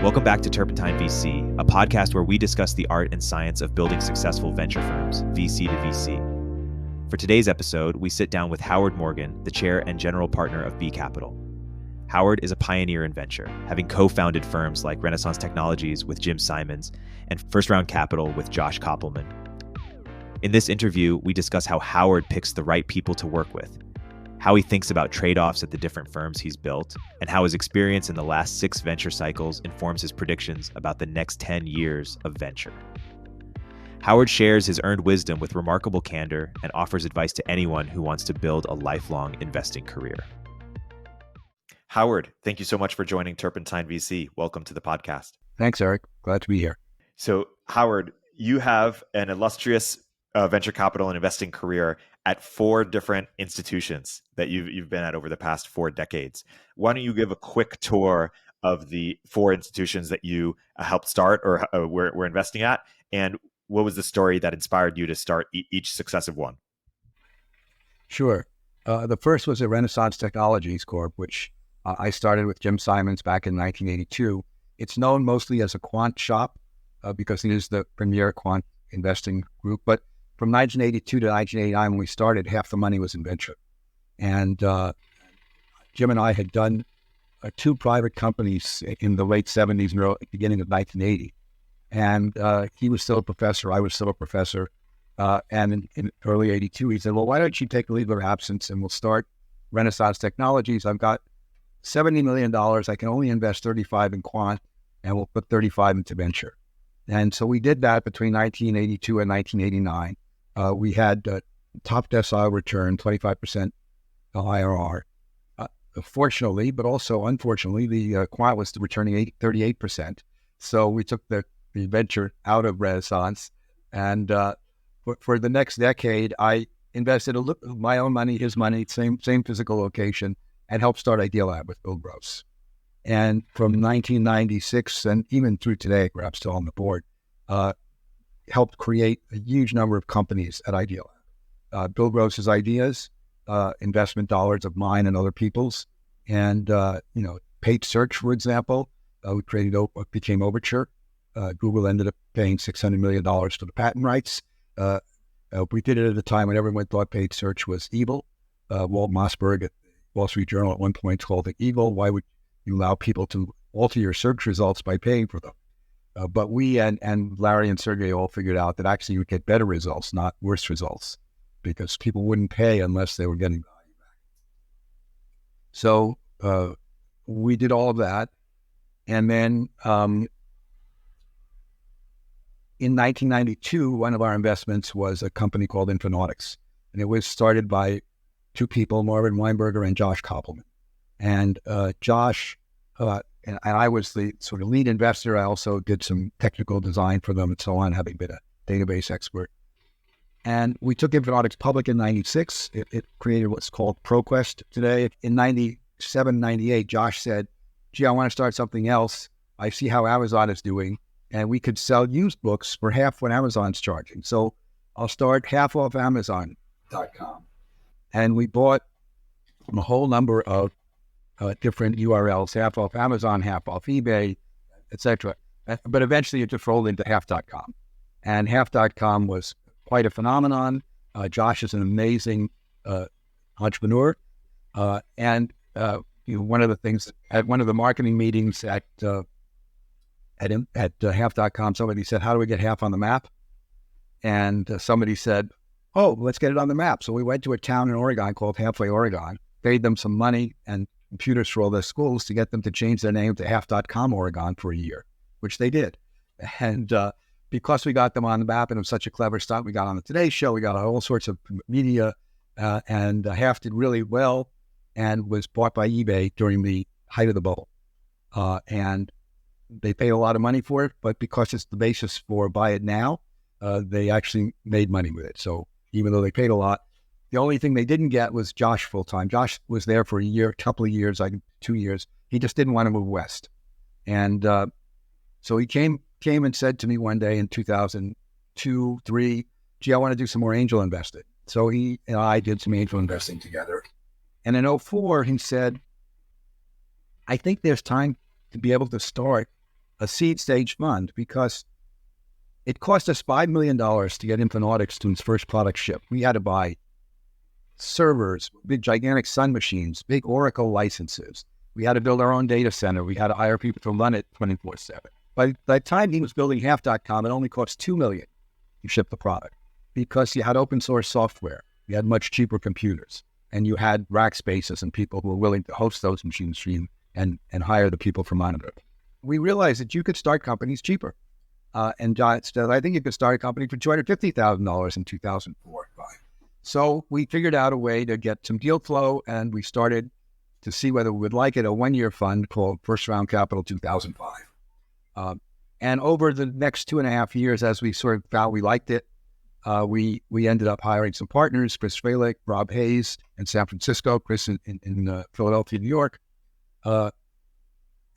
Welcome back to Turpentine VC, a podcast where we discuss the art and science of building successful venture firms, VC to VC. For today's episode, we sit down with Howard Morgan, the chair and general partner of B Capital. Howard is a pioneer in venture, having co-founded firms like Renaissance Technologies with Jim Simons and First Round Capital with Josh Koppelman. In this interview, we discuss how Howard picks the right people to work with, how he thinks about trade-offs at the different firms he's built, and how his experience in the last 6 venture cycles informs his predictions about the next 10 years of venture. Howard shares his earned wisdom with remarkable candor and offers advice to anyone who wants to build a lifelong investing career. Howard, thank you so much for joining Turpentine VC. Welcome to the podcast. Thanks, Erik. Glad to be here. So, Howard, you have an illustrious venture capital and investing career at 4 different institutions that you've been at over the past 4 decades. Why don't you give a quick tour of the 4 institutions that you helped start or were investing at, and what was the story that inspired you to start each successive one? Sure. The first was at Renaissance Technologies Corp., which I started with Jim Simons back in 1982. It's known mostly as a quant shop because it is the premier quant investing group, but from 1982 to 1989, when we started, half the money was in venture. And Jim and I had done 2 private companies in the late 70s and beginning of 1980. And he was still a professor, I was still a professor. And in early 82, he said, well, why don't you take a leave of absence and we'll start Renaissance Technologies. I've got $70 million. I can only invest 35 in quant, and we'll put 35 into venture. And so we did that between 1982 and 1989. We had top decile return, 25% IRR. Fortunately, but also unfortunately, the quant was returning 38%. So we took the venture out of Renaissance. And for the next decade, I invested my own money, his money, same physical location, and helped start Idealab with Bill Gross. And from 1996 and even through today, where I'm still on the board, helped create a huge number of companies at Idealab. Bill Gross's ideas, investment dollars of mine and other people's, and paid search, for example, we became Overture. Google ended up paying $600 million for the patent rights. We did it at a time when everyone thought paid search was evil. Walt Mossberg at Wall Street Journal at one point called it evil. Why would you allow people to alter your search results by paying for them? But we and Larry and Sergey all figured out that actually you would get better results, not worse results, because people wouldn't pay unless they were getting value back. So we did all of that. And then in 1992, one of our investments was a company called Infonautics. And it was started by 2 people, Marvin Weinberger and Josh Koppelman. And Josh... And I was the sort of lead investor. I also did some technical design for them and so on, having been a database expert. And we took Infonautics public in 96. It created what's called ProQuest today. In 97, 98, Josh said, gee, I want to start something else. I see how Amazon is doing, and we could sell used books for half what Amazon's charging. So I'll start half off Amazon.com. And we bought a whole number of different URLs, half off Amazon, half off eBay, etc. But eventually it just rolled into half.com. And half.com was quite a phenomenon. Josh is an amazing entrepreneur. And one of the things, at one of the marketing meetings at half.com, somebody said, how do we get half on the map? And somebody said, oh, let's get it on the map. So we went to a town in Oregon called Halfway, Oregon, paid them some money and computers for all their schools to get them to change their name to half.com Oregon for a year, which they did. And because we got them on the map and it was such a clever stunt, we got on the Today Show, we got all sorts of media, and Half did really well and was bought by eBay during the height of the bubble. And they paid a lot of money for it, but because it's the basis for buy it now, they actually made money with it. So even though they paid a lot, the only thing they didn't get was Josh full-time. Josh was there for a couple of years, like 2 years. He just didn't want to move west. And so he came and said to me one day in 2002, 3, gee, I want to do some more angel investing. So he and I did some angel investing together. And in 2004, he said, I think there's time to be able to start a seed stage fund because it cost us $5 million to get Infonautics to its first product ship. We had to buy servers, big gigantic Sun machines, big Oracle licenses. We had to build our own data center. We had to hire people to run it 24/7. By the time he was building half.com, it only cost $2 million to ship the product because you had open source software. You had much cheaper computers, and you had rack spaces and people who were willing to host those machines for you and hire the people for monitoring. We realized that you could start companies cheaper. And John said, I think you could start a company for $250,000 in 2004. So we figured out a way to get some deal flow, and we started to see whether we would like it, a one-year fund called First Round Capital 2005. And over the next 2.5 years, as we sort of found we liked it, we ended up hiring some partners, Chris Fralick, Rob Hayes in San Francisco, Chris in Philadelphia, New York.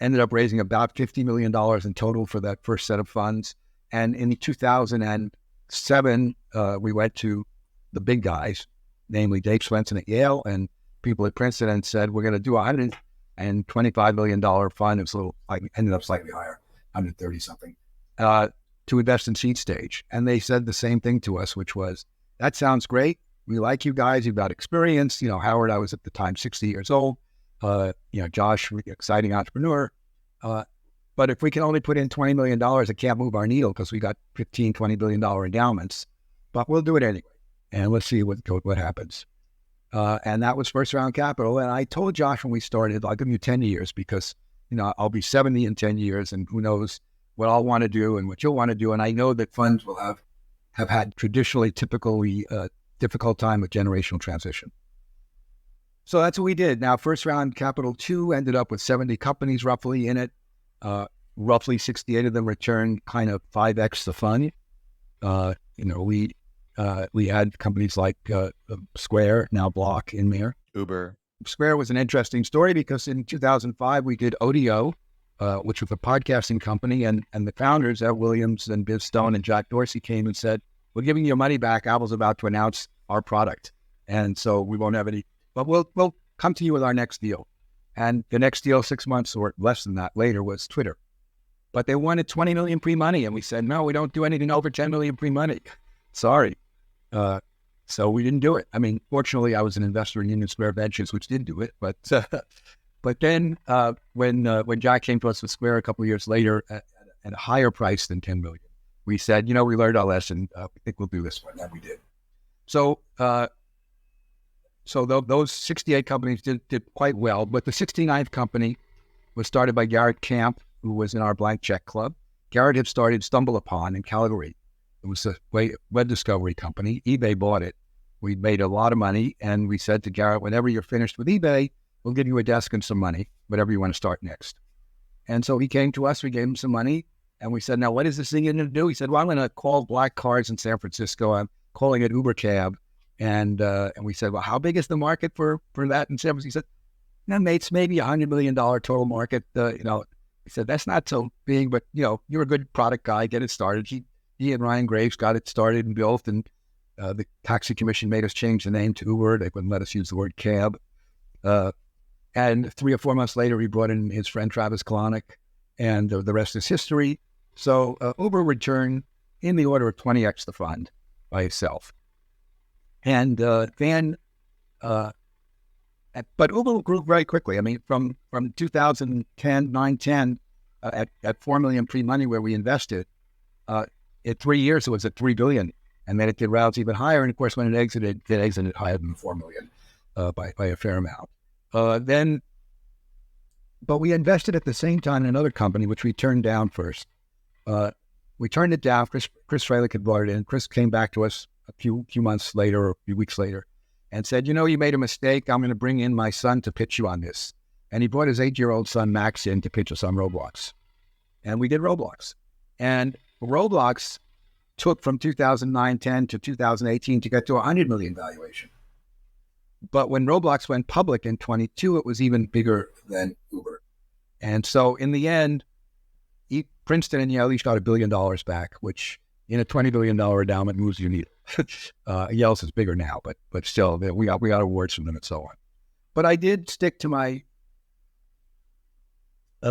Ended up raising about $50 million in total for that first set of funds. And in 2007, we went to the big guys, namely Dave Swenson at Yale and people at Princeton, and said, we're going to do a $125 million fund. It was ended up slightly higher, 130 something, to invest in seed stage. And they said the same thing to us, which was, that sounds great. We like you guys. You've got experience. Howard, I was at the time 60 years old. Josh, exciting entrepreneur. But if we can only put in $20 million, it can't move our needle because we got $20 billion endowments. But we'll do it anyway. And let's see what happens. And that was First Round Capital. And I told Josh when we started, I'll give you 10 years because, I'll be 70 in 10 years and who knows what I'll want to do and what you'll want to do. And I know that funds will have had typically difficult time with generational transition. So that's what we did. Now, First Round Capital 2 ended up with 70 companies roughly in it. Roughly 68 of them returned kind of 5x the fund. We had companies like Square, now Block, in there. Uber. Square was an interesting story because in 2005 we did Odeo, which was a podcasting company, and the founders, Ed Williams and Bill Stone and Jack Dorsey, came and said, we're giving you your money back. Apple's about to announce our product. And so we won't have any, but we'll come to you with our next deal. And the next deal 6 months or less than that later was Twitter. But they wanted 20 million pre-money. And we said, no, we don't do anything over 10 million pre-money. Sorry. So we didn't do it. I mean, fortunately, I was an investor in Union Square Ventures, which did do it. But then when Jack came to us with Square a couple of years later at a higher price than 10 million, we said, we learned our lesson. We think we'll do this one. And we did. So those 68 companies did quite well. But the 69th company was started by Garrett Camp, who was in our Blank Check Club. Garrett had started StumbleUpon in Calgary. It was a web discovery company. eBay bought it. We made a lot of money, and we said to Garrett, whenever you're finished with eBay, we'll give you a desk and some money, whatever you want to start next. And so he came to us, we gave him some money, and we said, now, what is this thing going to do? He said, well, I'm going to call black cars in San Francisco. I'm calling it Uber Cab. And we said, well, how big is the market for that in San Francisco? He said, no, mates, maybe $100 million total market. He said, that's not so big, but, you're a good product guy, get it started. He and Ryan Graves got it started and built, and the taxi commission made us change the name to Uber. They wouldn't let us use the word cab. And 3 or 4 months later, he brought in his friend Travis Kalanick, and the rest is history. So Uber returned in the order of 20x the fund by itself. And then, but Uber grew very quickly. I mean, from 2010, 9-10, at 4 million pre-money where we invested, in 3 years, it was at 3 billion. And then it did rounds even higher. And of course, when it exited higher than 4 million by a fair amount. But we invested at the same time in another company, which we turned down first. We turned it down. Chris Fralick had brought it in. Chris came back to us a few months later or a few weeks later and said, you made a mistake. I'm going to bring in my son to pitch you on this. And he brought his 8-year-old son, Max, in to pitch us on Roblox. And we did Roblox. And Roblox took from 2009-10 to 2018 to get to 100 million valuation. But when Roblox went public in 22, it was even bigger than Uber. And so in the end, Princeton and Yale each got $1 billion back, which in a $20 billion endowment moves you needle. Yale's is bigger now, but still, we got awards from them and so on. But I did stick to my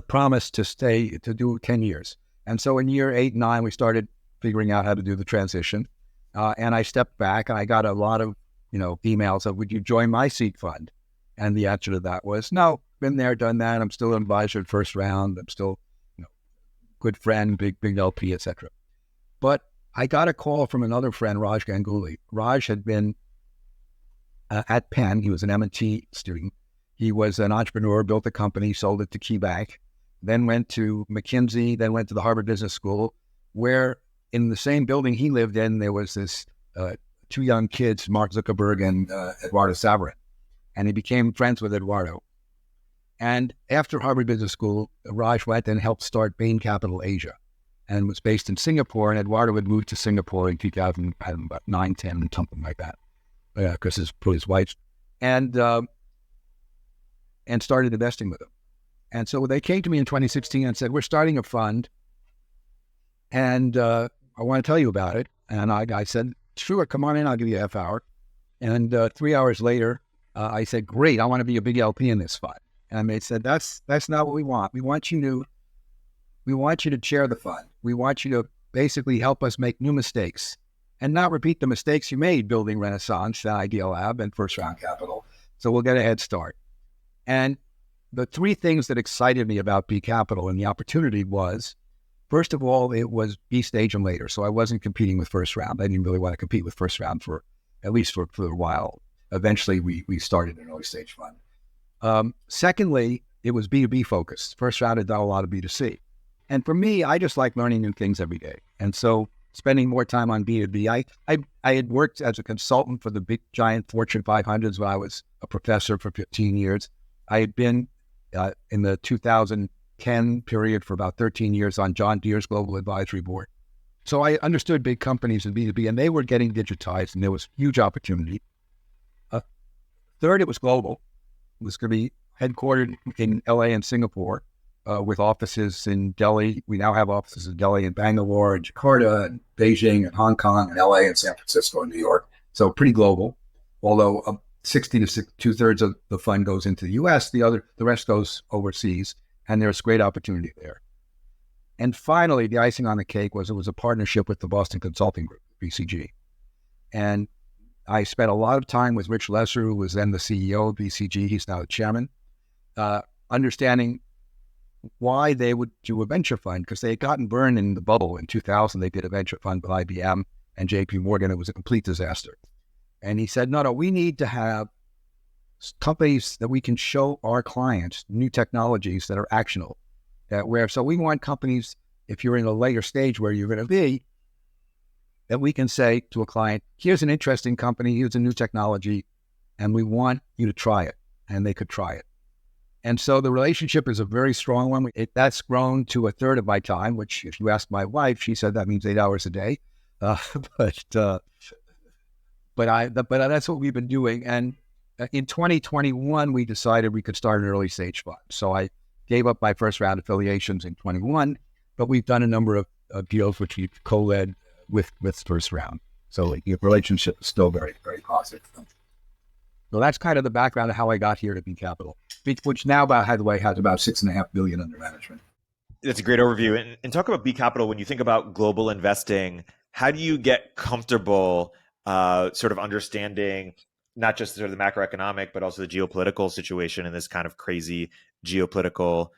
promised to do 10 years. And so in year 8 and 9, we started figuring out how to do the transition. And I stepped back and I got a lot of, emails of, would you join my seed fund? And the answer to that was, no, been there, done that. I'm still an advisor at first round. I'm still, good friend, big LP, etc. But I got a call from another friend, Raj Ganguly. Raj had been at Penn. He was an M&T student. He was an entrepreneur, built a company, sold it to KeyBank, then went to McKinsey, then went to the Harvard Business School, where in the same building he lived in, there was this two young kids, Mark Zuckerberg and Eduardo Saverin. And he became friends with Eduardo. And after Harvard Business School, Raj went and helped start Bain Capital Asia and was based in Singapore. And Eduardo had moved to Singapore in 2009, 10, something like that, because his wife, and started investing with him. And so they came to me in 2016 and said, we're starting a fund, and I want to tell you about it. And I said, sure, come on in, I'll give you a half hour. And 3 hours later, I said, great, I want to be a big LP in this fund. And they said, that's not what we want. We want you to chair the fund. We want you to basically help us make new mistakes and not repeat the mistakes you made building Renaissance, Idea Lab, and First Round Capital. So we'll get a head start. And the three things that excited me about B Capital and the opportunity was, first of all, it was B stage and later. So I wasn't competing with first round. I didn't really want to compete with first round for a while. Eventually, we started an early stage fund. Secondly, it was B2B focused. First round had done a lot of B2C. And for me, I just like learning new things every day. And so spending more time on B2B, I had worked as a consultant for the big giant Fortune 500s when I was a professor for 15 years. I had been in the 2010 period for about 13 years on John Deere's global advisory board. So I understood big companies in B2B, and they were getting digitized, and there was huge opportunity. Third, it was global. It was going to be headquartered in LA and Singapore with offices in Delhi. We now have offices in Delhi and Bangalore and Jakarta and Beijing and Hong Kong and LA and San Francisco and New York. So pretty global, although 60 to 2/3 of the fund goes into the US, the rest goes overseas, and there's great opportunity there. And finally, the icing on the cake was it was a partnership with the Boston Consulting Group, BCG. And I spent a lot of time with Rich Lesser, who was then the CEO of BCG. He's now the chairman, understanding why they would do a venture fund, because they had gotten burned in the bubble in 2000. They did a venture fund with IBM and JP Morgan. It was a complete disaster. And he said, no, we need to have companies that we can show our clients new technologies that are actionable. So we want companies, if you're in a later stage where you're going to be, that we can say to a client, here's an interesting company, here's a new technology, and we want you to try it. And they could try it. And so the relationship is a very strong one. That's grown to a third of my time, which if you ask my wife, she said that means 8 hours a day. But that's what we've been doing. And in 2021, we decided we could start an early stage fund. So I gave up my first round affiliations in 21, but we've done a number of deals which we've co-led with first round. So the relationship is still very, very positive. So that's kind of the background of how I got here to B Capital, which now, by the way, has about $6.5 billion under management. That's a great overview. And talk about B Capital. When you think about global investing, how do you get comfortable sort of understanding not just sort of the macroeconomic, but also the geopolitical situation in this kind of crazy geopolitical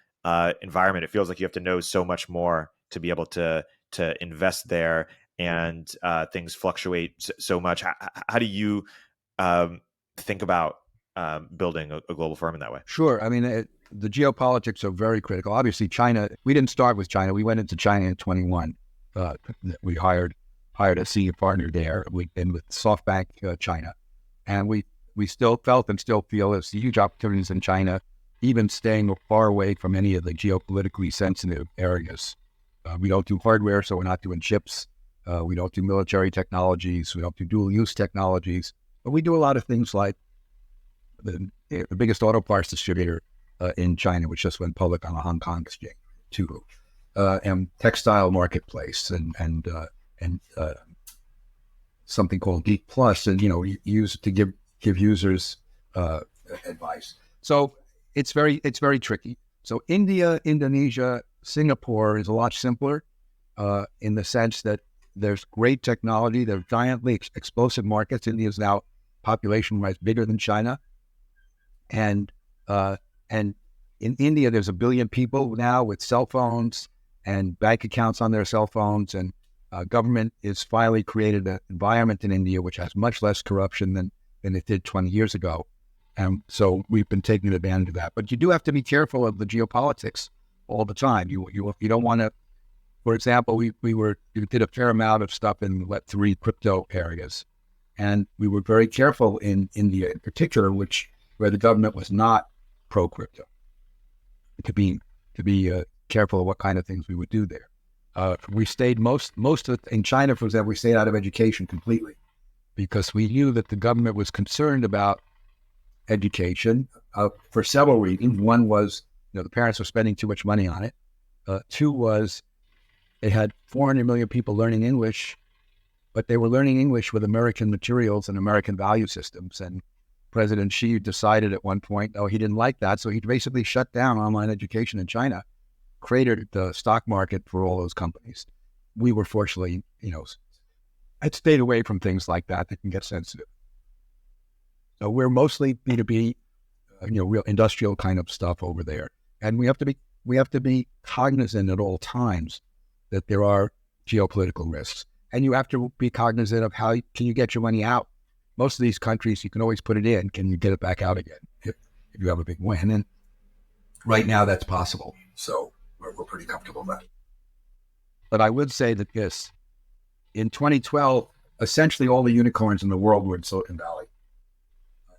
environment? It feels like you have to know so much more to be able to invest there, and things fluctuate so much. How do you think about building a global firm in that way? Sure. I mean, the geopolitics are very critical. Obviously, China, we didn't start with China. We went into China in 21. We hired a senior partner there. We've been with SoftBank China. And we still felt and still feel there's huge opportunities in China, even staying far away from any of the geopolitically sensitive areas. We don't do hardware, so we're not doing chips. We don't do military technologies. We don't do dual use technologies. But we do a lot of things like the biggest auto parts distributor in China, which just went public on the Hong Kong exchange, too, and textile marketplace, and something called Geek Plus, and use to give users advice. So it's very tricky. So India, Indonesia, Singapore is a lot simpler in the sense that there's great technology. They're giantly explosive markets. India is now population-wise bigger than China. And and in India, there's 1 billion people now with cell phones and bank accounts on their cell phones. And government is finally created an environment in India which has much less corruption than it did 20 years ago. And so we've been taking advantage of that. But you do have to be careful of the geopolitics all the time. You don't want to, for example, we did a fair amount of stuff in Web3 crypto areas. And we were very careful in India in particular, where the government was not pro-crypto, to be careful of what kind of things we would do there. We stayed most of in China, for example, we stayed out of education completely because we knew that the government was concerned about education for several reasons. One was, the parents were spending too much money on it. Two was they had 400 million people learning English, but they were learning English with American materials and American value systems. And President Xi decided at one point, he didn't like that. So he basically shut down online education in China, created the stock market for all those companies. We were fortunately, I'd stayed away from things like that can get sensitive. So we're mostly B2B, real industrial kind of stuff over there. And we have to be cognizant at all times that there are geopolitical risks. And you have to be cognizant of how can you get your money out. Most of these countries, you can always put it in. Can you get it back out again if you have a big win? And right now that's possible. So we're pretty comfortable with that. But I would say that in 2012, essentially all the unicorns in the world were in Silicon Valley.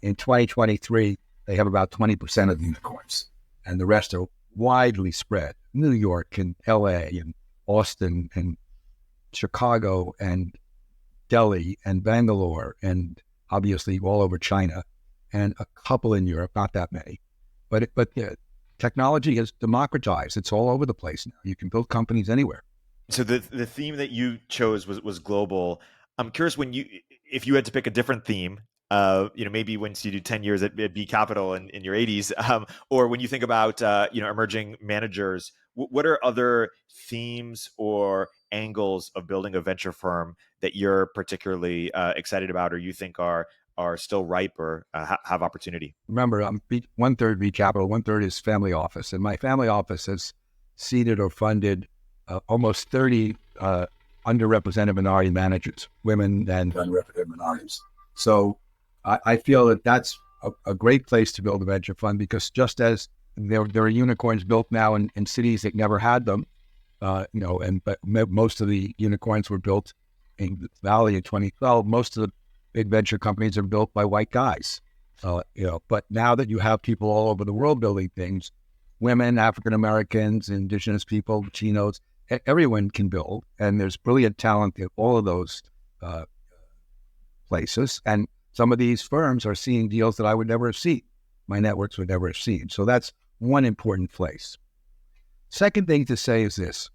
In 2023, they have about 20% of the unicorns, and the rest are widely spread. New York and LA and Austin and Chicago and Delhi and Bangalore and obviously all over China and a couple in Europe, not that many. But technology is democratized. It's all over the place now. You can build companies anywhere. So the theme that you chose was global. I'm curious if you had to pick a different theme, maybe once you do 10 years at B Capital in your 80s, or when you think about, emerging managers, what are other themes or angles of building a venture firm that you're particularly excited about, or you think are still ripe or have opportunity? Remember, I'm 1/3 B Capital, 1/3 is family office. And my family office has seeded or funded almost 30 underrepresented minority managers, women and underrepresented minorities. So I feel that that's a great place to build a venture fund, because just as there are unicorns built now in cities that never had them, but most of the unicorns were built in the Valley in 2012. Most of the big venture companies are built by white guys, but now that you have people all over the world building things, women, African Americans, indigenous people, Latinos, everyone can build, and there's brilliant talent in all of those places. And some of these firms are seeing deals that I would never have seen. My networks would never have seen. So that's one important place. Second thing to say is this.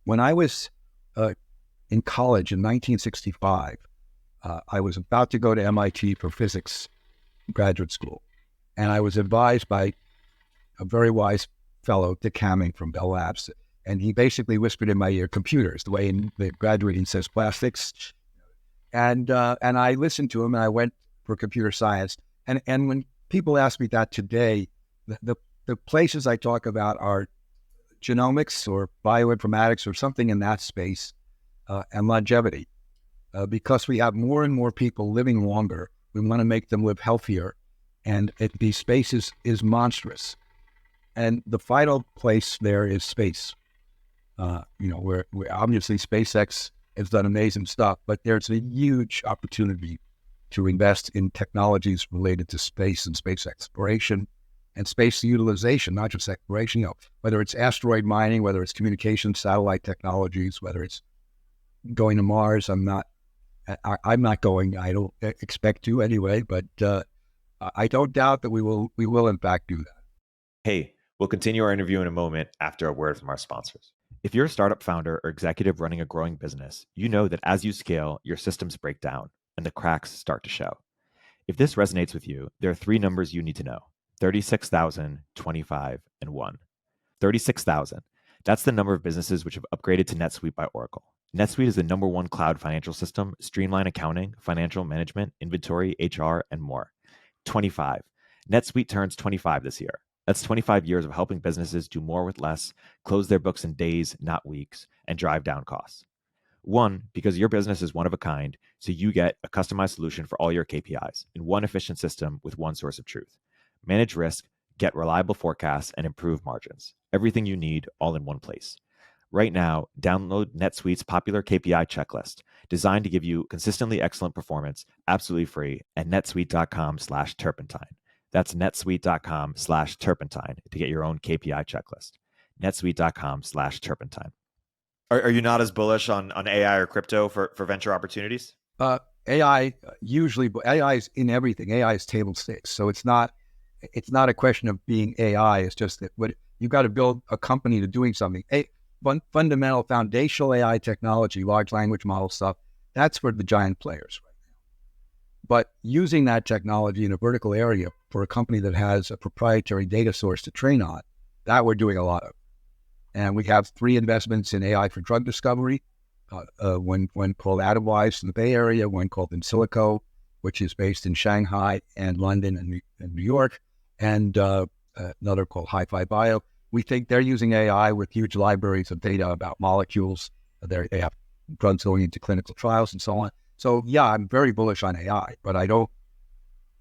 When I was in college in 1965, I was about to go to MIT for physics graduate school. And I was advised by a very wise fellow, Dick Hamming from Bell Labs. And he basically whispered in my ear, computers, the way in the graduating says plastics. And I listened to him, and I went for computer science. And when people ask me that today, the places I talk about are genomics or bioinformatics or something in that space, and longevity. Because we have more and more people living longer, we want to make them live healthier. And these spaces is monstrous. And the final place there is space. Where obviously SpaceX has done amazing stuff, but there's a huge opportunity to invest in technologies related to space and space exploration and space utilization, not just exploration, whether it's asteroid mining, whether it's communication satellite technologies, whether it's going to Mars. I'm not going, I don't expect to anyway, but I don't doubt that we will in fact do that. Hey, we'll continue our interview in a moment after a word from our sponsors. If you're a startup founder or executive running a growing business, you know that as you scale, your systems break down and the cracks start to show. If this resonates with you, there are 3 numbers you need to know. 36,025 and 1. 36,000. That's the number of businesses which have upgraded to NetSuite by Oracle. NetSuite is the number one cloud financial system, streamline accounting, financial management, inventory, HR, and more. 25. NetSuite turns 25 this year. That's 25 years of helping businesses do more with less, close their books in days, not weeks, and drive down costs. 1, because your business is one of a kind, so you get a customized solution for all your KPIs in one efficient system with one source of truth. Manage risk, get reliable forecasts, and improve margins. Everything you need all in one place. Right now, download NetSuite's popular KPI checklist, designed to give you consistently excellent performance, absolutely free, at netsuite.com/turpentine. That's netsuite.com/turpentine to get your own KPI checklist. netsuite.com/turpentine. Are you not as bullish on AI or crypto for venture opportunities? AI is in everything. AI is table stakes. So it's not a question of being AI. It's just that you've got to build a company to doing something. Fundamental foundational AI technology, large language model stuff, that's for the giant players right now. But using that technology in a vertical area for a company that has a proprietary data source to train on, that we're doing a lot of. And we have 3 investments in AI for drug discovery, one called Atomwise in the Bay Area, one called InSilico, which is based in Shanghai and London and New York, and another called Hi-Fi Bio. We think they're using AI with huge libraries of data about molecules. They have drugs going into clinical trials and so on. So yeah, I'm very bullish on AI, but I don't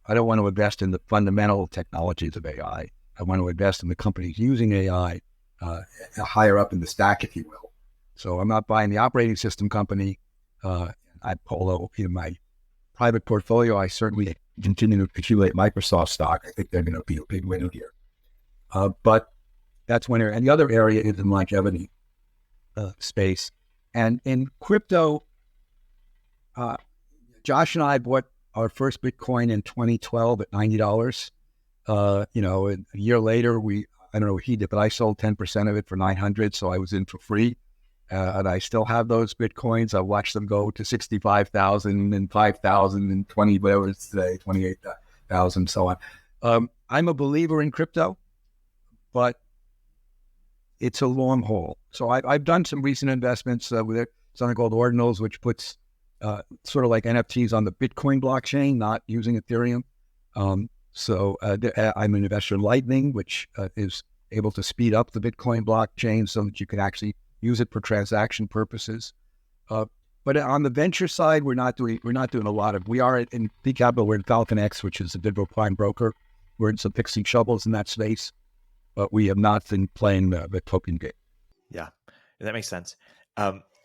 want to invest in the fundamental technologies of AI. I want to invest in the companies using AI higher up in the stack, if you will. So I'm not buying the operating system company. Although in my private portfolio, I certainly continue to accumulate Microsoft stock. I think they're going to be a big winner here. But that's one area. And the other area is in longevity space. And in crypto, Josh and I bought our first Bitcoin in 2012 at $90. A year later, I don't know what he did, but I sold 10% of it for $900, so I was in for free. And I still have those Bitcoins. I watched them go to 65,000 and 5,000 and 20, whatever it's today, 28,000, so on. I'm a believer in crypto, but it's a long haul. So I've done some recent investments with something called Ordinals, which puts sort of like NFTs on the Bitcoin blockchain, not using Ethereum. So I'm an investor in Lightning, which is able to speed up the Bitcoin blockchain so that you can actually use it for transaction purposes. But on the venture side, we're not doing a lot of. We are in B Capital. We're in Falcon X, which is a digital prime broker. We're in some picks and shovels in that space, but we have not been playing the token game. Yeah, that makes sense.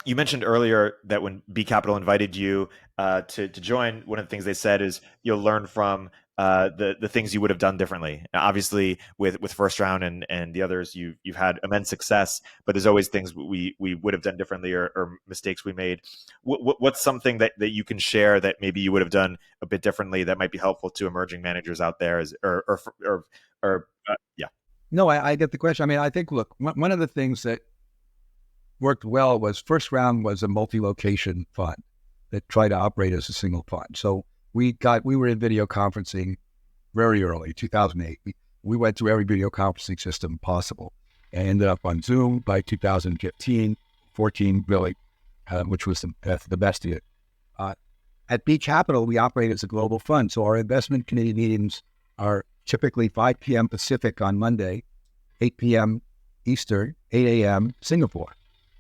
You mentioned earlier that when B Capital invited you to join, one of the things they said is you'll learn from the things you would have done differently. Now, obviously, with First Round and the others, you've had immense success, but there's always things we would have done differently or mistakes we made. What's something that you can share that maybe you would have done a bit differently that might be helpful to emerging managers out there? Yeah. No, I get the question. I mean, I think, look, one of the things that worked well was First Round was a multi-location fund that tried to operate as a single fund. So we were in video conferencing very early, 2008. We went through every video conferencing system possible and ended up on Zoom by 2015, 14 really, which was the best of it. At B Capital, we operate as a global fund. So our investment committee meetings are typically 5 p.m. Pacific on Monday, 8 p.m. Eastern, 8 a.m. Singapore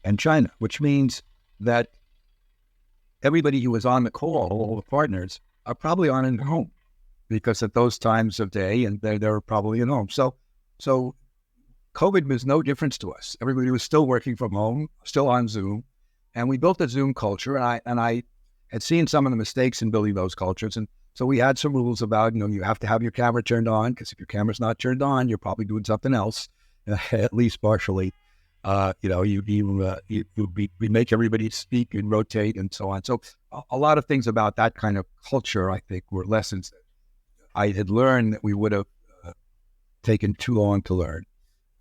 and China, which means that everybody who was on the call, all the partners, are probably on at home because at those times of day, and they're probably at home. So COVID was no difference to us. Everybody was still working from home, still on Zoom, and we built a Zoom culture. And I had seen some of the mistakes in building those cultures, and so we had some rules about you have to have your camera turned on because if your camera's not turned on, you're probably doing something else, at least partially. We make everybody speak and rotate and so on. So a lot of things about that kind of culture, I think, were lessons that I had learned that we would have taken too long to learn.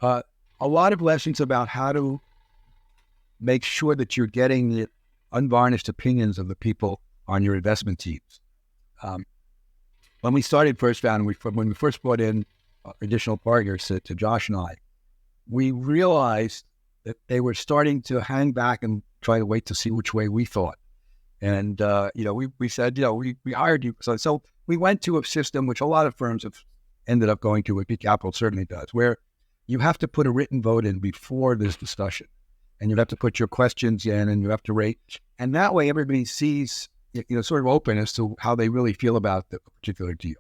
A lot of lessons about how to make sure that you're getting the unvarnished opinions of the people on your investment teams. When we started First Round, when we first brought in additional partners, to Josh and I, we realized that they were starting to hang back and try to wait to see which way we thought. And, we said, we hired you. So we went to a system which a lot of firms have ended up going to, what B Capital certainly does, where you have to put a written vote in before this discussion. And you have to put your questions in and you have to rate. And that way everybody sees, sort of open as to how they really feel about the particular deal.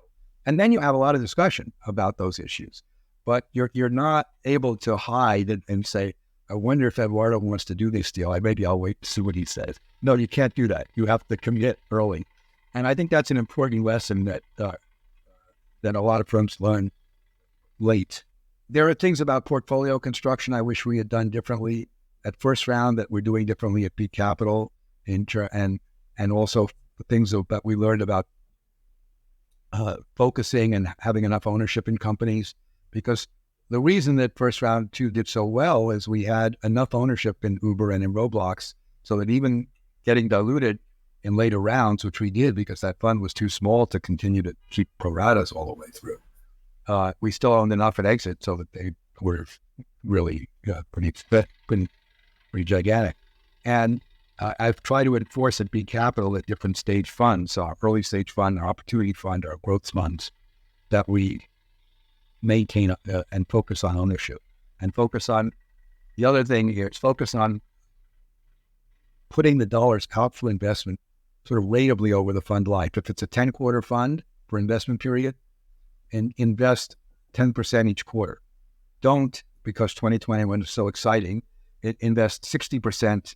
And then you have a lot of discussion about those issues. But you're not able to hide and say, I wonder if Eduardo wants to do this deal. Maybe I'll wait to see what he says. No, you can't do that. You have to commit early. And I think that's an important lesson that a lot of firms learn late. There are things about portfolio construction I wish we had done differently at first round that we're doing differently at B Capital, and also the things that we learned about focusing and having enough ownership in companies. Because the reason that first round 2 did so well is we had enough ownership in Uber and in Roblox, so that even getting diluted in later rounds, which we did because that fund was too small to continue to keep pro ratas all the way through, we still owned enough at exit so that they were really pretty gigantic. And I've tried to enforce at B Capital at different stage funds, our early stage fund, our opportunity fund, our growth funds, that we maintain and focus on ownership. And focus on, the other thing here is focus on putting the dollars out for investment sort of ratably over the fund life. If it's a 10-quarter fund for investment period, and invest 10% each quarter. Don't, because 2021 is so exciting, invest 60%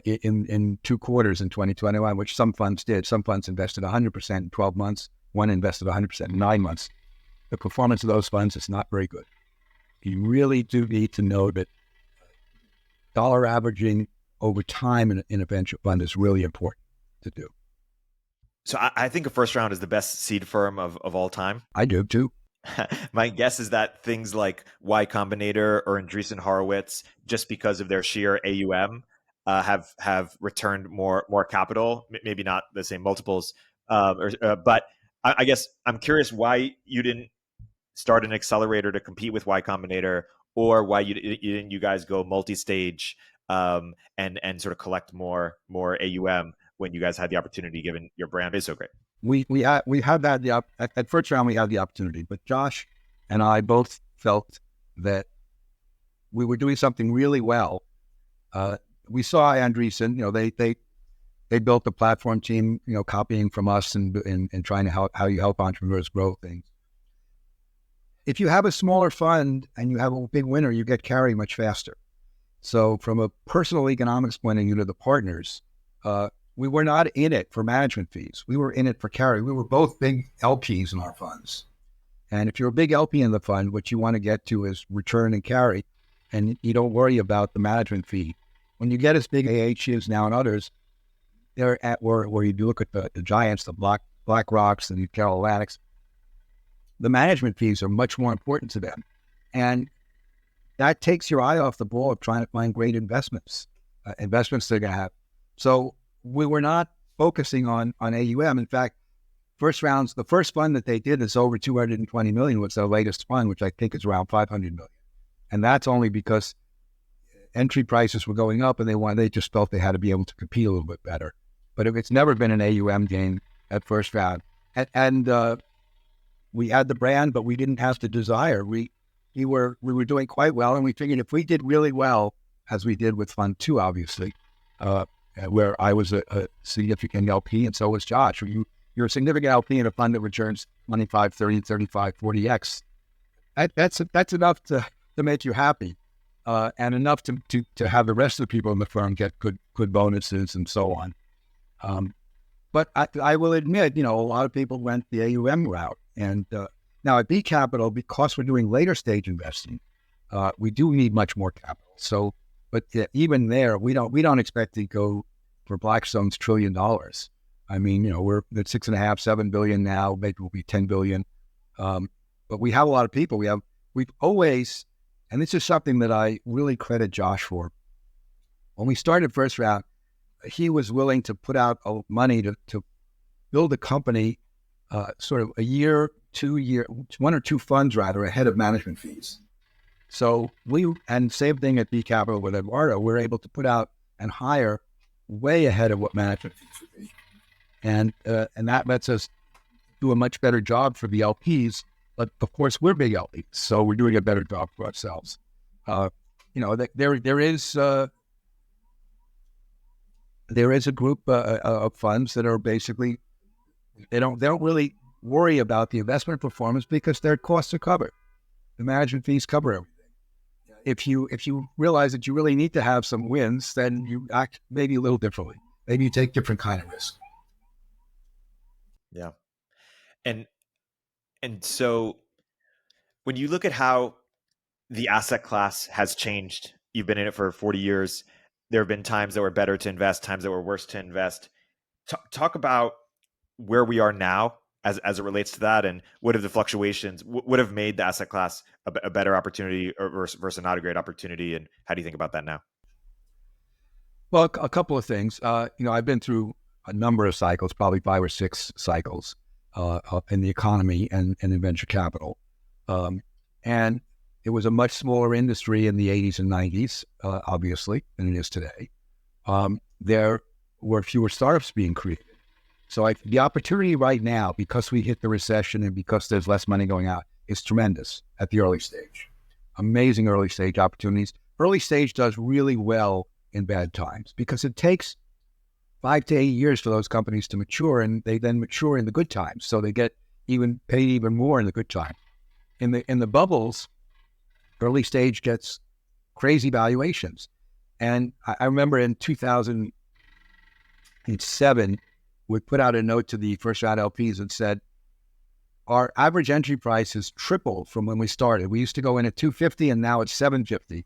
in 2 quarters in 2021, which some funds did. Some funds invested 100% in 12 months. One invested 100% in 9 months. The performance of those funds is not very good. You really do need to know that dollar averaging over time in a venture fund is really important to do. So I think a first round is the best seed firm of all time. I do too. My guess is that things like Y Combinator or Andreessen Horowitz, just because of their sheer AUM, have returned more capital. Maybe not the same multiples, but I guess I'm curious why you didn't start an accelerator to compete with Y Combinator, or why you guys go multistage and sort of collect more AUM when you guys had the opportunity, given your brand is so great. We had that at first round we had the opportunity, but Josh and I both felt that we were doing something really well. We saw Andreessen, they built the platform team, copying from us and trying to help how you help entrepreneurs grow things. If you have a smaller fund and you have a big winner, you get carry much faster. So from a personal economics point of view to the partners, we were not in it for management fees. We were in it for carry. We were both big LPs in our funds. And if you're a big LP in the fund, what you want to get to is return and carry, and you don't worry about the management fee. When you get as big AH is now and others, they're at where you look at the giants, the Black Rocks and the Carol Atlantics, the management fees are much more important to them. And that takes your eye off the ball of trying to find great investments they're going to have. So we were not focusing on AUM. In fact, the first fund that they did is over 220 million was their latest fund, which I think is around 500 million. And that's only because entry prices were going up and they just felt they had to be able to compete a little bit better. But it's never been an AUM game at first round. And we had the brand, but we didn't have the desire. We were doing quite well, and we figured if we did really well, as we did with Fund 2, obviously, where I was a significant LP, and so was Josh. You're a significant LP in a fund that returns 25, 30, 35, 40x. That's enough to make you happy, and enough to have the rest of the people in the firm get good bonuses and so on. But I will admit, a lot of people went the AUM route. And now at B Capital, because we're doing later stage investing, we do need much more capital. So, but even there, we don't expect to go for Blackstone's $1 trillion. I mean, we're at $6.5, $7 billion now. Maybe we'll be $10 billion. But we have a lot of people. We've always, and this is something that I really credit Josh for. When we started first round, he was willing to put out money to build a company sort of a year one or two funds rather ahead of management fees. So and same thing at B Capital with Eduardo, we're able to put out and hire way ahead of what management fees would be. And that lets us do a much better job for the LPs. But of course, we're big LPs, so we're doing a better job for ourselves. There is a group of funds that are basically they don't really worry about the investment performance because their costs are covered. The management fees cover everything. If you realize that you really need to have some wins, then you act maybe a little differently. Maybe you take different kind of risk. Yeah. And so when you look at how the asset class has changed, you've been in it for 40 years. There have been times that were better to invest, times that were worse to invest. Talk about where we are now as it relates to that, and what have the fluctuations would have made the asset class a better opportunity versus not a great opportunity, and how do you think about that now? Well, a couple of things. I've been through a number of cycles, probably 5 or 6 cycles in the economy and in venture capital. And it was a much smaller industry in the 80s and 90s, obviously, than it is today. There were fewer startups being created. So the opportunity right now, because we hit the recession and because there's less money going out, is tremendous at the early stage. Amazing early stage opportunities. Early stage does really well in bad times because it takes 5 to 8 years for those companies to mature, and they then mature in the good times. So they get paid even more in the good time. In the bubbles, early stage gets crazy valuations. And I remember in 2007, we put out a note to the first round LPs and said, our average entry price has tripled from when we started. We used to go in at $250 and now it's $750.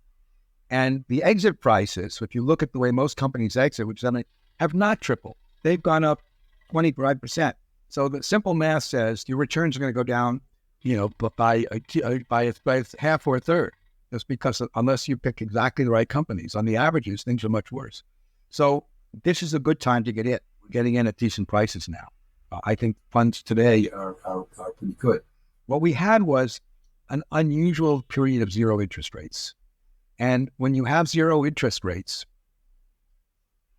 And the exit prices, if you look at the way most companies exit, which have not tripled, they've gone up 25%. So the simple math says your returns are going to go down, by half or a third. That's because unless you pick exactly the right companies, on the averages, things are much worse. So this is a good time to get in. We're getting in at decent prices now. I think funds today are pretty good. What we had was an unusual period of zero interest rates. And when you have zero interest rates,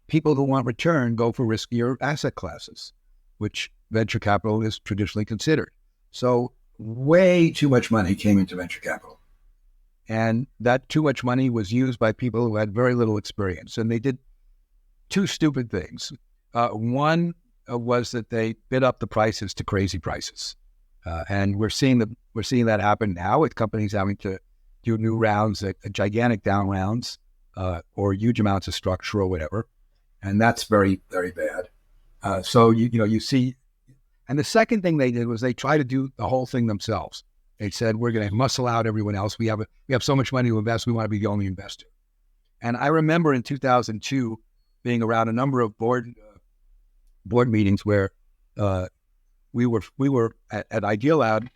people who want return go for riskier asset classes, which venture capital is traditionally considered. So way too much money came into venture capital. And that too much money was used by people who had very little experience. And they did 2 stupid things. One was that they bid up the prices to crazy prices. And we're seeing that happen now with companies having to do new rounds, gigantic down rounds, or huge amounts of structure or whatever. And that's very, very bad. So you see, and the second thing they did was they tried to do the whole thing themselves. They said, we're going to muscle out everyone else. We have so much money to invest. We want to be the only investor. And I remember in 2002 being around a number of board meetings where we were at Idealab.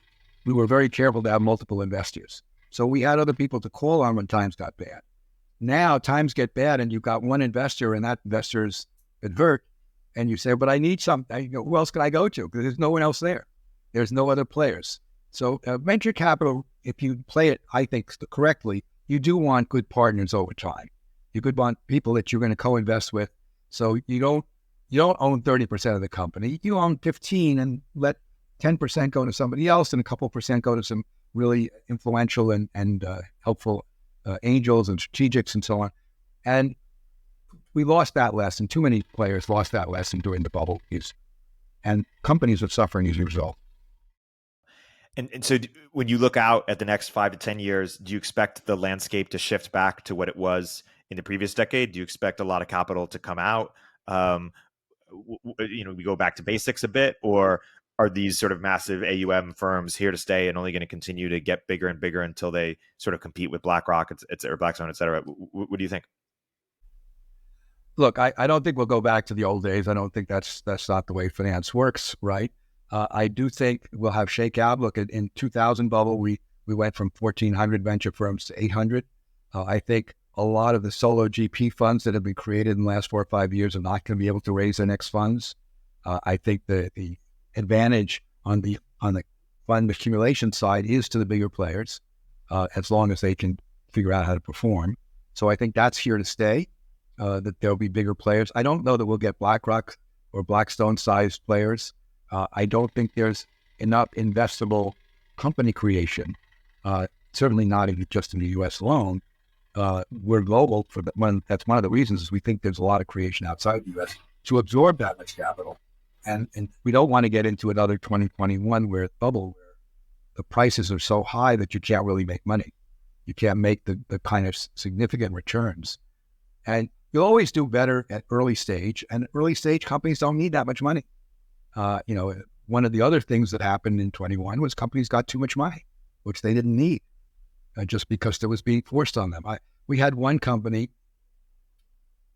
We were very careful to have multiple investors. So we had other people to call on when times got bad. Now times get bad and you've got one investor and that investor's advert, and you say, but I need something. Who else can I go to? Because there's no one else there. There's no other players. So venture capital, if you play it, I think, correctly, you do want good partners over time. You could want people that you're going to co-invest with. So you don't own 30% of the company. You own 15 and let 10% go to somebody else and a couple percent go to some really influential and helpful angels and strategics and so on. And we lost that lesson. Too many players lost that lesson during the bubble years. And companies are suffering as a result. And so when you look out at the next 5 to 10 years, do you expect the landscape to shift back to what it was in the previous decade? Do you expect a lot of capital to come out? We go back to basics a bit, or are these sort of massive AUM firms here to stay and only going to continue to get bigger and bigger until they sort of compete with BlackRock or Blackstone, et cetera? What do you think? Look, I don't think we'll go back to the old days. I don't think that's not the way finance works, right? I do think we'll have shakeout. Look, in 2000 bubble, we went from 1,400 venture firms to 800. I think a lot of the solo GP funds that have been created in the last 4 or 5 years are not going to be able to raise their next funds. I think the advantage on the fund accumulation side is to the bigger players, as long as they can figure out how to perform. So I think that's here to stay, that there'll be bigger players. I don't know that we'll get BlackRock or Blackstone-sized players. I don't think there's enough investable company creation, certainly not just in the U.S. alone. We're global. That's one of the reasons is we think there's a lot of creation outside the U.S. to absorb that much capital. And we don't want to get into another 2021 where it's bubble, where the prices are so high that you can't really make money. You can't make the kind of significant returns. And you'll always do better at early stage, and early stage companies don't need that much money. One of the other things that happened in 21 was companies got too much money, which they didn't need, just because it was being forced on them. We had one company,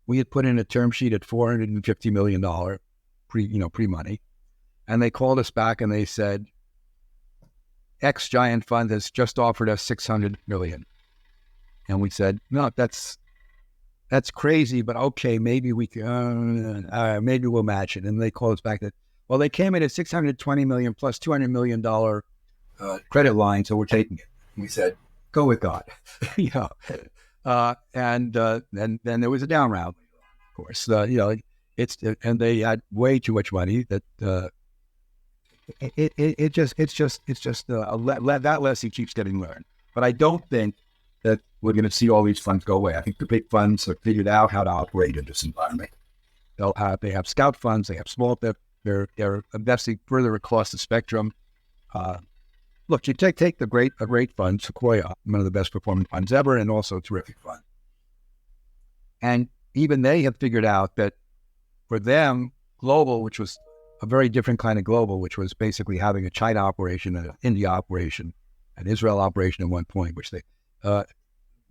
we had put in a term sheet at $450 million pre-money, and they called us back and they said, X giant fund has just offered us $600 million. And we said, no, that's crazy, but okay, maybe we can, maybe we'll match it. And they called us back that, well, they came in at $620 million plus $200 million credit line, so we're taking it. And we said, go with God. And then there was a down round, of course. And they had way too much money that that lesson keeps getting learned. But I don't think that we're going to see all these funds go away. I think the big funds have figured out how to operate in this environment. They have scout funds, they have small. They're investing further across the spectrum. Look, you take a great fund, Sequoia, one of the best performing funds ever, and also a terrific fund. And even they have figured out that for them, global, which was a very different kind of global, which was basically having a China operation, an India operation, an Israel operation at one point, which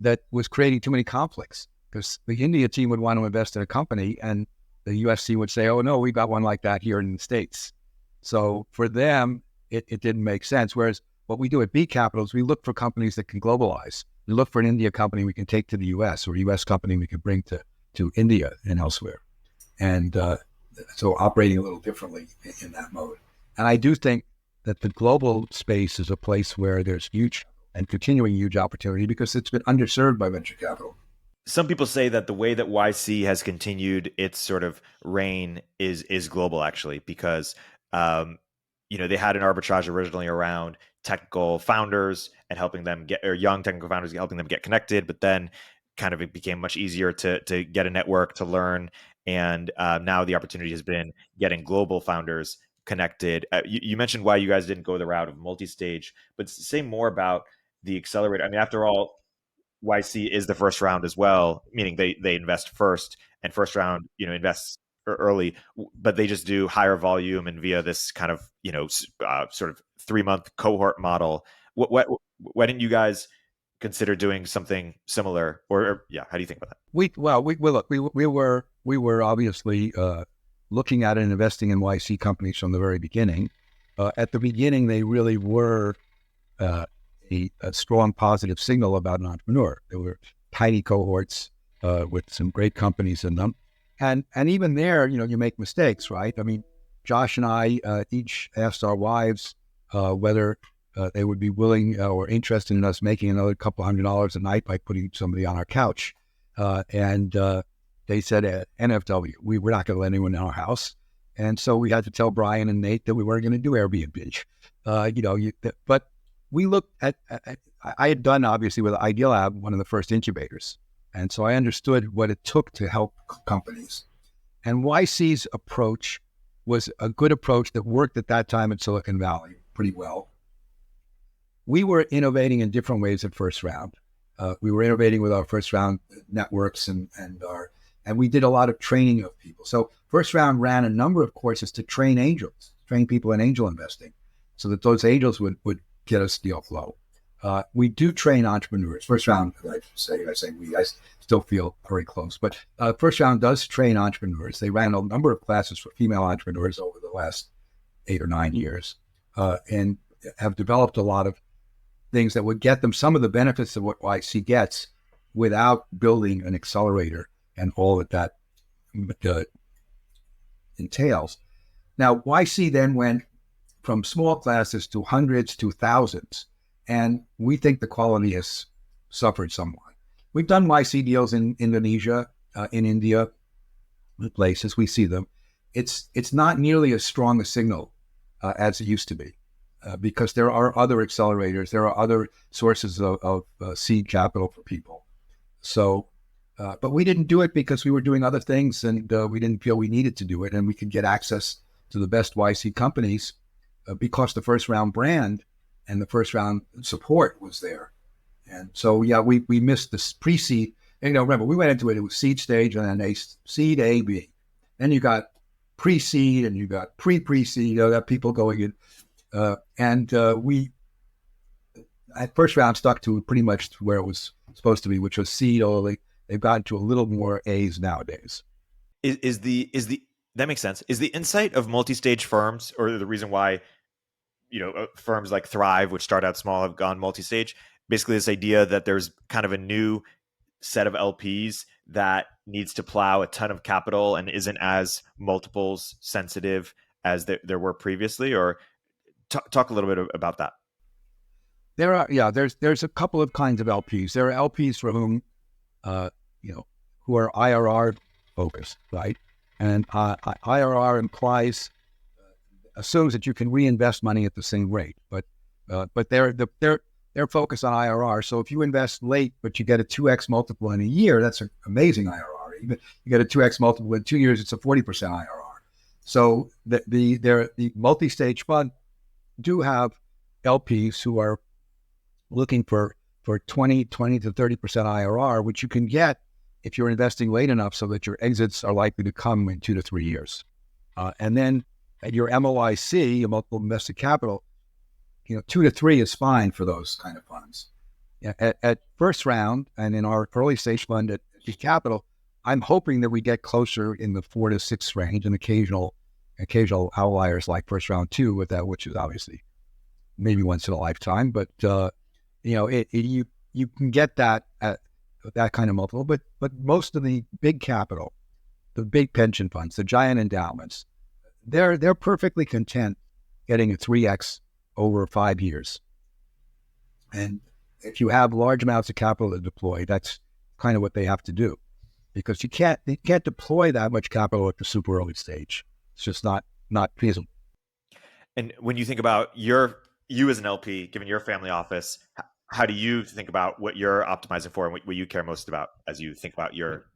that was creating too many conflicts, because the India team would want to invest in a company and the US team would say, oh no, we got one like that here in the States. So for them, it didn't make sense. Whereas what we do at B Capital is we look for companies that can globalize. We look for an India company we can take to the US, or a US company we can bring to India and elsewhere. And so operating a little differently in that mode. And I do think that the global space is a place where there's huge and continuing huge opportunity because it's been underserved by venture capital. Some people say that the way that YC has continued its sort of reign is global, actually, because they had an arbitrage originally around technical founders and helping them young technical founders, helping them get connected, but then kind of it became much easier to get a network to learn. And now the opportunity has been getting global founders connected. You mentioned why you guys didn't go the route of multi-stage, but say more about the accelerator. I mean, after all, YC is the first round as well, meaning they invest first, and first round, invests early, but they just do higher volume and via this kind of, sort of 3-month cohort model. Why didn't you guys consider doing something similar? Or how do you think about that? We were obviously looking at and investing in YC companies from the very beginning. At the beginning, they really were a strong positive signal about an entrepreneur. There were tiny cohorts with some great companies in them. And even there, you make mistakes, right? I mean, Josh and I each asked our wives whether they would be willing or interested in us making another couple $100 a night by putting somebody on our couch. And they said, NFW, we're not going to let anyone in our house. And so we had to tell Brian and Nate that we weren't going to do Airbnb. But we looked at, I had done obviously with Idealab, one of the first incubators. And so I understood what it took to help companies. And YC's approach was a good approach that worked at that time in Silicon Valley pretty well. We were innovating in different ways at first round. We were innovating with our first round networks and we did a lot of training of people. So first round ran a number of courses to train people in angel investing, so that those angels would get us deal flow. We do train entrepreneurs. First round, I still feel very close, but first round does train entrepreneurs. They ran a number of classes for female entrepreneurs over the last 8 or 9 years, and have developed a lot of things that would get them some of the benefits of what YC gets without building an accelerator and all that entails. Now, YC then went from small classes to hundreds to thousands. And we think the quality has suffered somewhat. We've done YC deals in Indonesia, in India, places. We see them. It's not nearly as strong a signal as it used to be, because there are other accelerators, there are other sources of seed capital for people. So, but we didn't do it because we were doing other things, and we didn't feel we needed to do it, and we could get access to the best YC companies because the first round brand and the first round support was there. And so, yeah, we missed this pre-seed. And, remember, we went into it, it was seed stage and then seed A, B. Then you got pre-seed and you got pre-seed, that people going in. We, at first round, stuck to pretty much where it was supposed to be, which was seed only. They've gotten to a little more A's nowadays. That makes sense. Is the insight of multi-stage firms, or the reason why, firms like Thrive, which start out small, have gone multi-stage, basically this idea that there's kind of a new set of LPs that needs to plow a ton of capital and isn't as multiples sensitive as there were previously? Or talk a little bit about that. There's a couple of kinds of LPs. There are LPs for whom, who are IRR focused, right? And IRR assumes that you can reinvest money at the same rate, but they're focused on IRR. So if you invest late, but you get a 2x multiple in a year, that's an amazing IRR. Even you get a 2x multiple in 2 years, it's a 40% IRR. So the multi-stage fund do have LPs who are looking for 20 to 30% IRR, which you can get if you're investing late enough so that your exits are likely to come in 2 to 3 years. And then at your MOIC, your multiple invested capital, 2 to 3 is fine for those kind of funds. At first round and in our early stage fund at B Capital, I'm hoping that we get closer in the 4 to 6 range, and occasional outliers like first round 2 with that, which is obviously maybe once in a lifetime. But you can get that at that kind of multiple. But most of the big capital, the big pension funds, the giant endowments, they're perfectly content getting a 3x over 5 years. And if you have large amounts of capital to deploy, that's kind of what they have to do, because they can't deploy that much capital at the super early stage. It's just not feasible. And when you think about you as an LP, given your family office, how do you think about what you're optimizing for and what you care most about as you think about your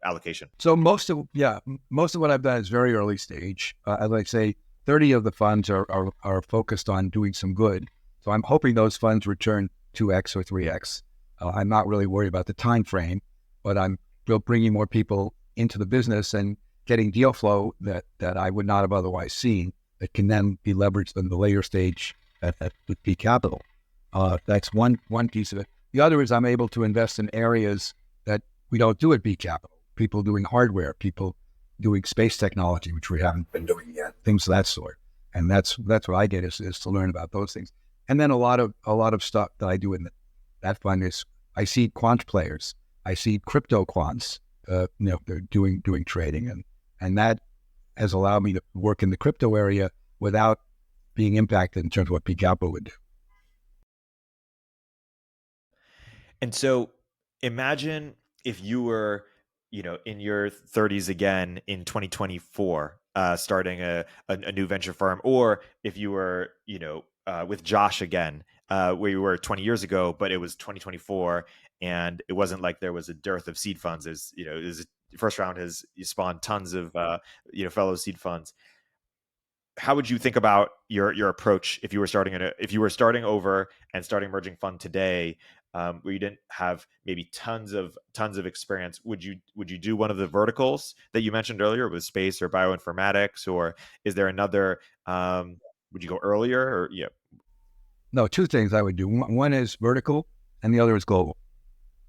allocation? So most of what I've done is very early stage. As I say, 30 of the funds are focused on doing some good. So I'm hoping those funds return 2x or 3x. I'm not really worried about the time frame, but I'm bringing more people into the business and getting deal flow that I would not have otherwise seen, that can then be leveraged in the later stage at B Capital. That's one piece of it. The other is I'm able to invest in areas that we don't do at B Capital. People doing hardware, people doing space technology, which we haven't been doing yet, things of that sort. And that's what I get is to learn about those things. And then a lot of stuff that I do in that fund is I see quant players, I see crypto quants, they're doing trading, and that has allowed me to work in the crypto area without being impacted in terms of what B Capital would do. And so imagine if you were, in your 30s again in 2024, starting a new venture firm, or if you were, with Josh again, where you were 20 years ago, but it was 2024, and it wasn't like there was a dearth of seed funds. First round has spawned tons of, fellow seed funds. How would you think about your approach if you were starting over and starting emerging fund today, where you didn't have maybe tons of experience? Would you do one of the verticals that you mentioned earlier with space or bioinformatics, or is there another? Would you go earlier? Or No, two things I would do. One is vertical, and the other is global.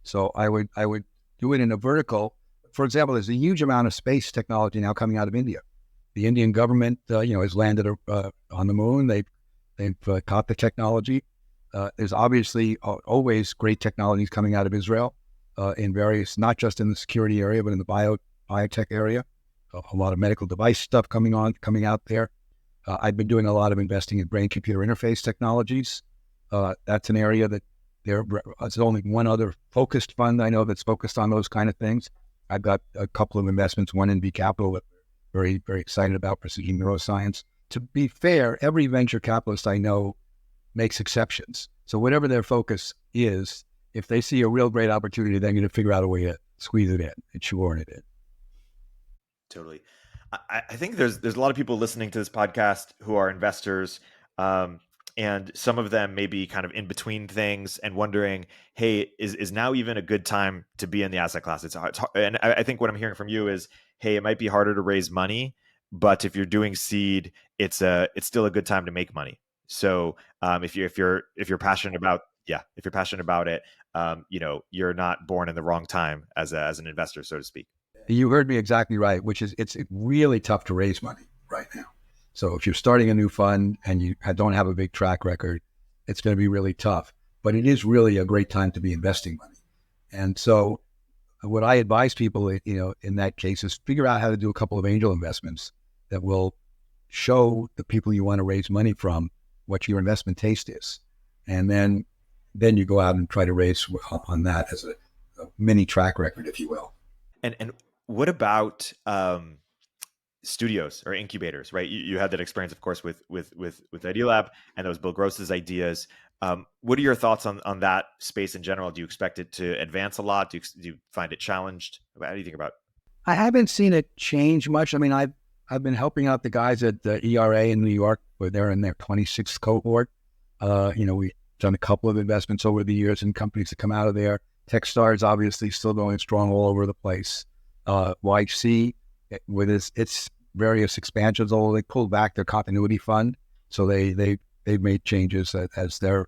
So I would do it in a vertical. For example, there's a huge amount of space technology now coming out of India. The Indian government, has landed on the moon. They've caught the technology. There's obviously always great technologies coming out of Israel in various, not just in the security area, but in the biotech area. A lot of medical device stuff coming out there. I've been doing a lot of investing in brain-computer interface technologies. That's an area that there's only one other focused fund I know that's focused on those kind of things. I've got a couple of investments, one in B Capital that we're very, very excited about, precision neuroscience. To be fair, every venture capitalist I know makes exceptions. So whatever their focus is, if they see a real great opportunity, they're going to figure out a way to squeeze it in and shoehorn it in. Totally. I think there's a lot of people listening to this podcast who are investors, and some of them may be kind of in between things and wondering, hey, is now even a good time to be in the asset class? It's hard, and I think what I'm hearing from you is, hey, it might be harder to raise money, but if you're doing seed, it's still a good time to make money. So if you're passionate about if you're passionate about it, you're not born in the wrong time as an investor, so to speak. You heard me exactly right, which is it's really tough to raise money right now. So if you're starting a new fund and you don't have a big track record, it's going to be really tough. But it is really a great time to be investing money. And so what I advise people, in that case, is figure out how to do a couple of angel investments that will show the people you want to raise money from what your investment taste is. And then you go out and try to raise on that as a mini track record, if you will. And what about studios or incubators, right? You had that experience, of course, with IdeaLab, and that was Bill Gross's ideas. What are your thoughts on that space in general? Do you expect it to advance a lot? Do you find it challenged? How do you think about it? I haven't seen it change much. I mean, I've been helping out the guys at the ERA in New York, where they're in their 26th cohort. We've done a couple of investments over the years in companies that come out of there. Techstars obviously still going strong all over the place. YC, with its various expansions, although they pulled back their continuity fund, so they've made changes as their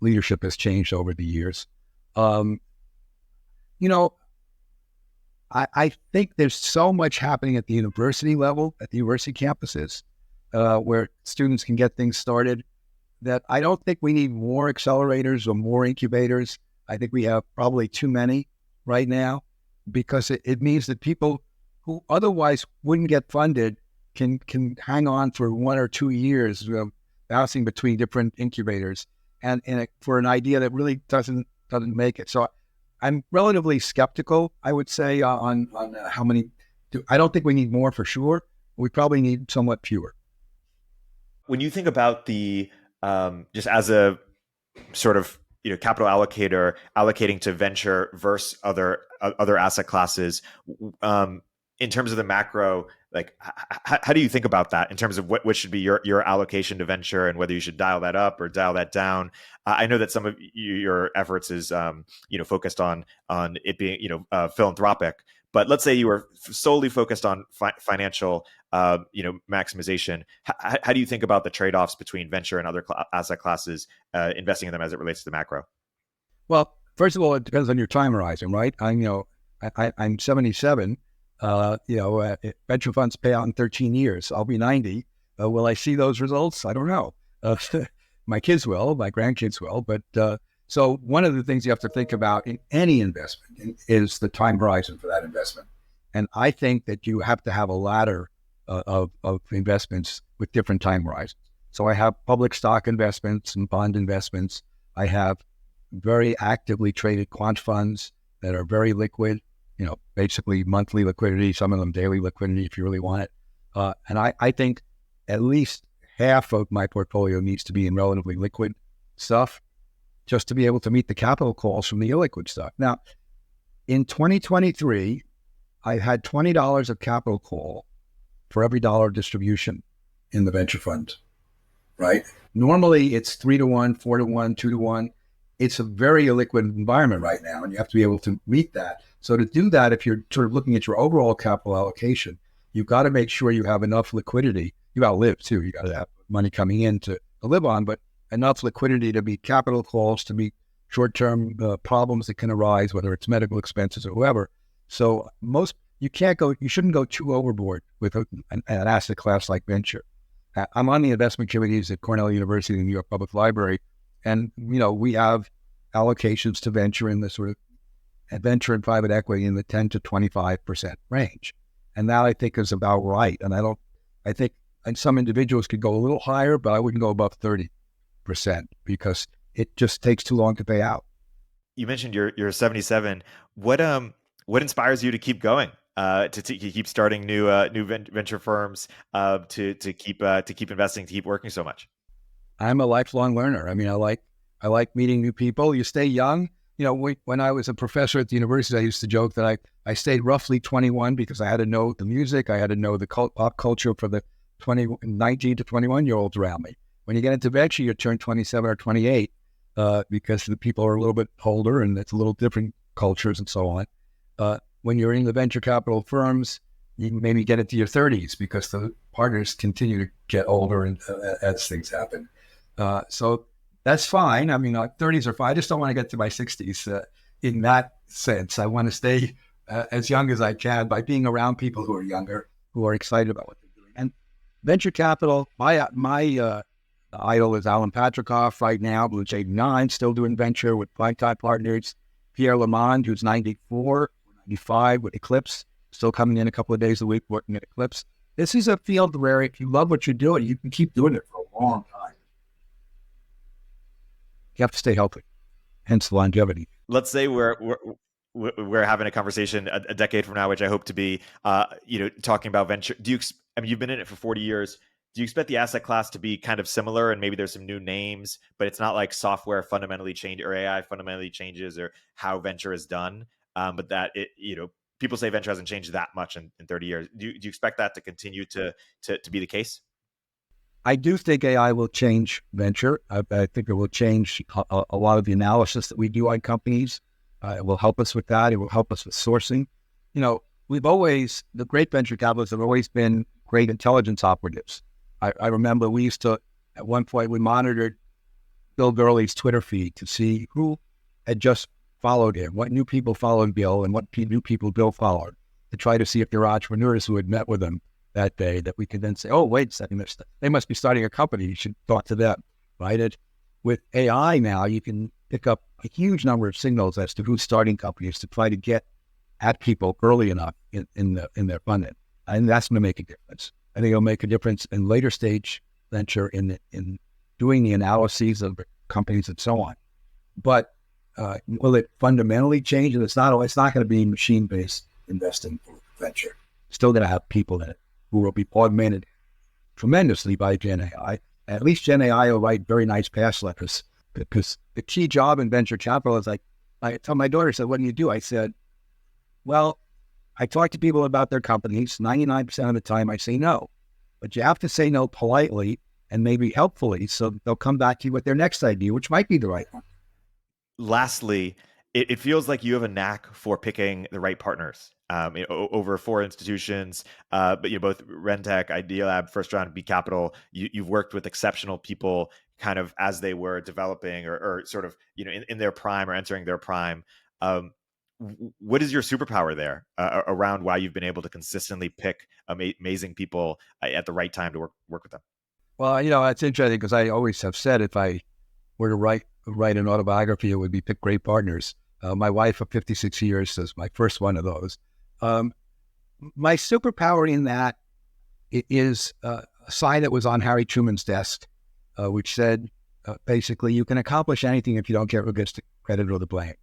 leadership has changed over the years. I think there's so much happening at the university level, at the university campuses, where students can get things started, that I don't think we need more accelerators or more incubators. I think we have probably too many right now, because it means that people who otherwise wouldn't get funded can hang on for 1 or 2 years, bouncing between different incubators and for an idea that really doesn't make it. So I'm relatively skeptical, I would say, on how many. I don't think we need more for sure. We probably need somewhat fewer. When you think about the just as a sort of capital allocator allocating to venture versus other asset classes, in terms of the macro, like how do you think about that in terms of what should be your allocation to venture and whether you should dial that up or dial that down? I know that some of your efforts is focused on it being philanthropic, but let's say you were solely focused on financial maximization. How do you think about the trade-offs between venture and other asset classes, investing in them as it relates to the macro? Well, first of all, it depends on your time horizon, right? I'm 77. Venture funds pay out in 13 years. I'll be 90. Will I see those results? I don't know. My kids will, my grandkids will. But so one of the things you have to think about in any investment is the time horizon for that investment. And I think that you have to have a ladder of investments with different time horizons. So I have public stock investments and bond investments. I have very actively traded quant funds that are very liquid, basically monthly liquidity, some of them daily liquidity if you really want it. And I think at least half of my portfolio needs to be in relatively liquid stuff just to be able to meet the capital calls from the illiquid stuff. Now, in 2023, I had $20 of capital call for every dollar distribution in the venture fund, right? Normally it's 3-to-1, 4-to-1, 2-to-1. It's a very illiquid environment right now, and you have to be able to meet that. So to do that, if you're sort of looking at your overall capital allocation, you've got to make sure you have enough liquidity. You got to live too. You got to have money coming in to live on, but enough liquidity to meet capital calls, to meet short-term problems that can arise, whether it's medical expenses or whoever. So you shouldn't go too overboard with an asset class like venture. I'm on the investment committees at Cornell University and the New York Public Library, and we have allocations to venture in the sort of venture and private equity in the 10 to 25% range, and that I think is about right. And I think And some individuals could go a little higher, but I wouldn't go above 30% because it just takes too long to pay out. You mentioned you're 77. What inspires you to keep going? To keep starting new venture firms, to keep investing, to keep working so much. I'm a lifelong learner. I mean, I like meeting new people. You stay young. When I was a professor at the university, I used to joke that I stayed roughly 21 because I had to know the music. I had to know the pop culture for the 19 to 21-year-olds around me. When you get into venture, you turn 27 or 28 because the people are a little bit older and it's a little different cultures and so on. When you're in the venture capital firms, you maybe get into your 30s because the partners continue to get older and as things happen. So that's fine. I mean, 30s are fine. I just don't want to get to my 60s in that sense. I want to stay as young as I can by being around people who are younger, who are excited about what they're doing. And venture capital, my idol is Alan Patrikoff right now, who's 89, still doing venture with Primetime Partners. Pierre Lamond, who's 94, 95 with Eclipse, still coming in a couple of days a week working at Eclipse. This is a field where if you love what you're doing, you can keep doing it for a long time. You have to stay healthy, hence longevity. Let's say we're having a conversation a decade from now, which I hope to be, talking about venture. You've been in it for 40 years. Do you expect the asset class to be kind of similar, and maybe there's some new names, but it's not like software fundamentally change or AI fundamentally changes or how venture is done? But that people say venture hasn't changed that much in 30 years. Do you expect that to continue to be the case? I do think AI will change venture. I think it will change a lot of the analysis that we do on companies. It will help us with that. It will help us with sourcing. The great venture capitalists have always been great intelligence operatives. I remember we used to, at one point, we monitored Bill Gurley's Twitter feed to see who had just followed him, what new people followed Bill, and what new people Bill followed, to try to see if there were entrepreneurs who had met with him that day that we could then say, oh, wait a second, they must be starting a company. You should talk to them, right? With AI now, you can pick up a huge number of signals as to who's starting companies to try to get at people early enough in their funding. And that's going to make a difference. I think it'll make a difference in later stage venture in doing the analyses of companies and so on. But will it fundamentally change? And it's not going to be machine-based investing for venture. It's still going to have people in it who will be augmented tremendously by Gen AI. At least Gen AI will write very nice pass letters, because the key job in venture capital is I tell my daughter, said, what do you do? I said, well, I talk to people about their companies. 99% of the time I say no, but you have to say no politely and maybe helpfully, so they'll come back to you with their next idea, which might be the right one. Lastly, it feels like you have a knack for picking the right partners. Over 4 institutions, but both Rentec, Idealab, First Round, B Capital. You've worked with exceptional people, kind of as they were developing or sort of in their prime or entering their prime. What is your superpower there around why you've been able to consistently pick amazing people at the right time to work with them? Well, it's interesting because I always have said if I were to write an autobiography, it would be pick great partners. My wife of 56 years is my first one of those. My superpower in that is a sign that was on Harry Truman's desk, which said, basically, you can accomplish anything if you don't care who gets the credit or the blame.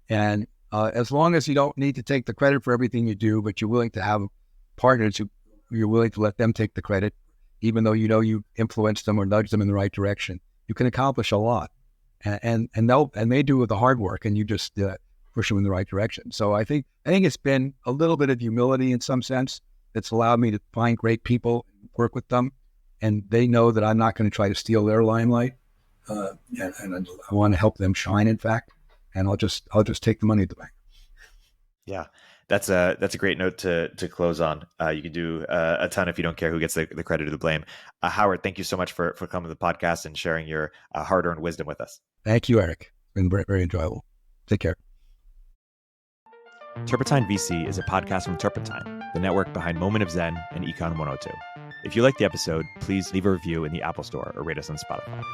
And as long as you don't need to take the credit for everything you do, but you're willing to have partners who you're willing to let them take the credit, even though you influenced them or nudged them in the right direction, you can accomplish a lot. And they do the hard work, and you just push them in the right direction. So I think it's been a little bit of humility in some sense that's allowed me to find great people, work with them, and they know that I'm not going to try to steal their limelight, and I want to help them shine. In fact, and I'll just take the money at the bank. Yeah, that's a great note to close on. You can do a ton if you don't care who gets the credit or the blame. Howard, thank you so much for coming to the podcast and sharing your hard-earned wisdom with us. Thank you, Erik. It's been very, very enjoyable. Take care. Turpentine VC is a podcast from Turpentine, the network behind Moment of Zen and Econ 102. If you liked the episode, please leave a review in the Apple Store or rate us on Spotify.